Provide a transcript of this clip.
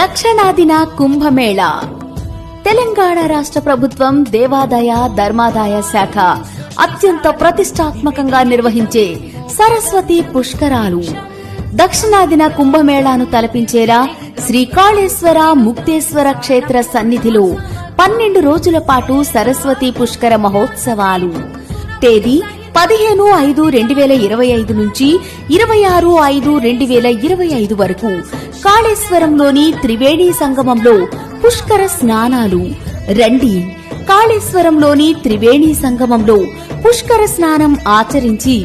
దక్షిణాదిన కుంభమేళ తెలంగాణ రాష్ట్ర ప్రభుత్వం దేవాదాయ ధర్మాదాయ శాఖ అత్యంత ప్రతిష్టాత్మకంగా నిర్వహించే సరస్వతి పుష్కరాలు. దక్షిణాదిన కుంభమేళాను తలపించేలా శ్రీకాళేశ్వర ముక్తేశ్వర క్షేత్ర సన్నిధిలో 12 రోజుల పాటు సరస్వతి పుష్కర మహోత్సవాలు. తేదీ 15/5/2025 నుంచి 26/5/2025 వరకు కాళేశ్వరంలోని త్రివేణి సంగమంలో పుష్కర స్నానాలు. రండి, కాళేశ్వరంలోని త్రివేణి సంగమంలో పుష్కర స్నానం ఆచరించి